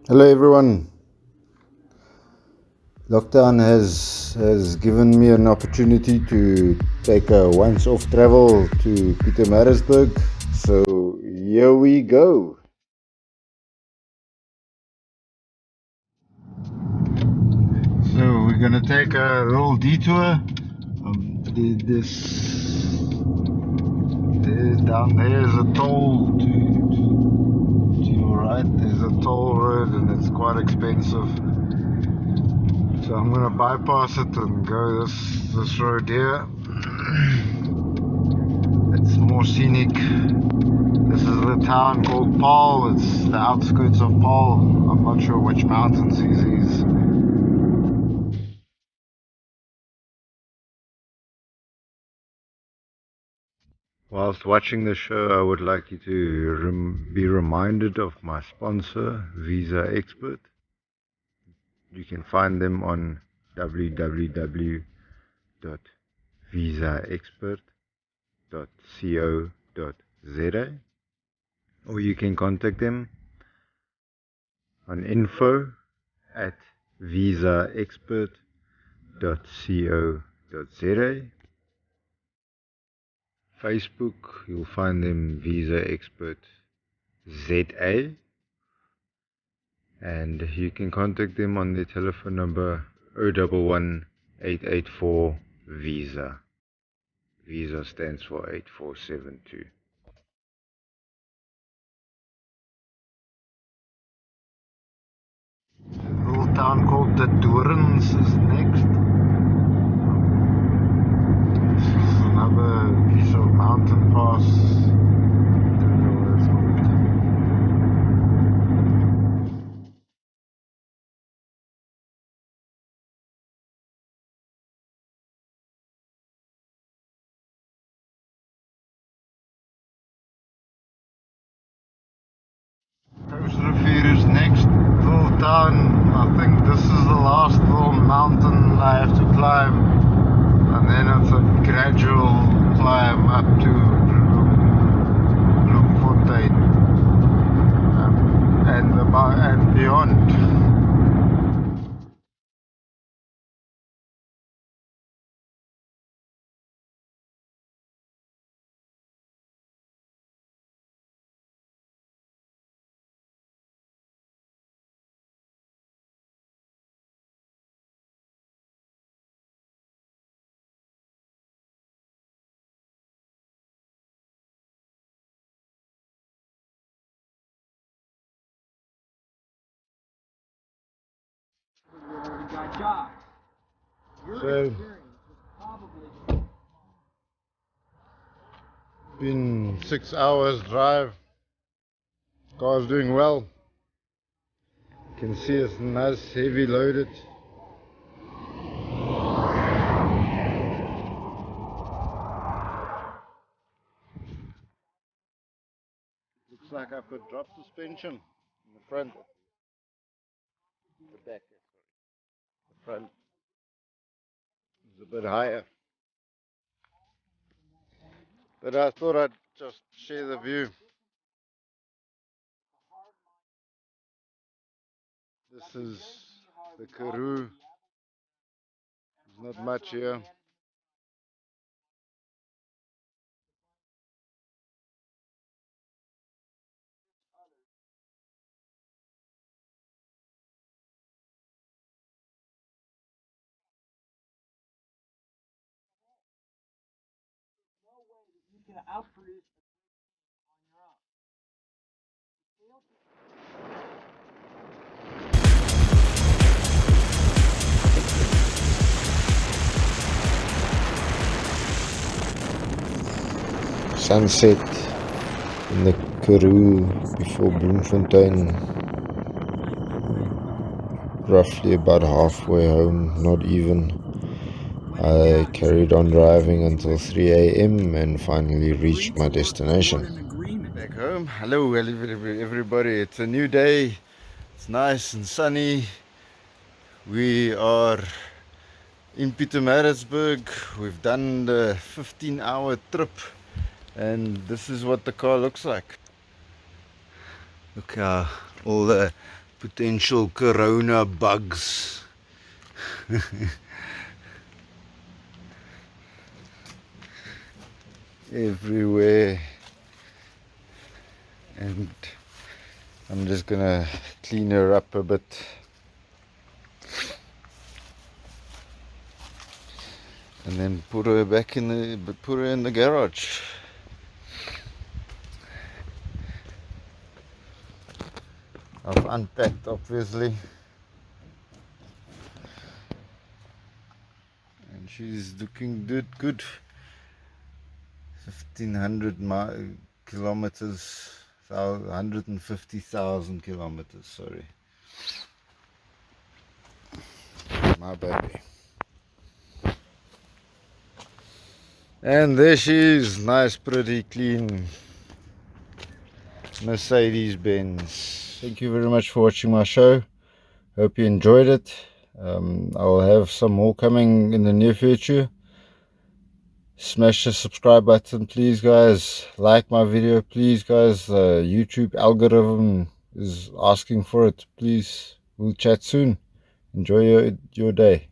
Hello everyone. Lockdown has given me an opportunity to take a once-off travel to Pietermaritzburg. So here we go. So we're gonna take a little detour. Down there is a toll to your right. There's a toll road and it's quite expensive. So I'm gonna bypass it and go this road here. It's more scenic. This is the town called Paul. It's the outskirts of Paul. I'm not sure which mountains this is. Whilst watching the show, I would like you to be reminded of my sponsor, Visa Expert. You can find them on www.visaexpert.co.za, or you can contact them on info@visaexpert.co.za. Facebook, you'll find them Visa Expert ZA, and you can contact them on their telephone number 011 884 Visa. Visa stands for 8472. A little town called the Dorens is next. This is another piece of mountain pass. Don't know what it's called. Rivier is next. Little town. I think this is the last little mountain I have to climb, and then it's a gradual climb up to Bloemfontein and beyond. So, been 6 hours drive. Car's doing well. You can see it's nice, heavy loaded. Looks like I've got drop suspension in the front, the back. The front is a bit higher, but I thought I'd just share the view. This is the Karoo. There's not much here. Sunset in the Karoo before Bloemfontein. Roughly about halfway home, not even. I carried on driving until 3 a.m. and finally reached my destination. Back home. Hello everybody. It's a new day. It's nice and sunny. We are in Pietermaritzburg. We've done the 15-hour trip, and this is what the car looks like. Look how all the potential corona bugs. Everywhere. And I'm just gonna clean her up a bit. And then put her back in the garage. I've unpacked, obviously, and she's looking good. 1,500 kilometers, 150,000 kilometers. Sorry, my baby. And there she is, nice, pretty, clean Mercedes-Benz. Thank you very much for watching my show. Hope you enjoyed it. I'll have some more coming in the near future. Smash the subscribe button, please, guys. Like my video, please, guys. The YouTube algorithm is asking for it. Please, we'll chat soon. Enjoy your day.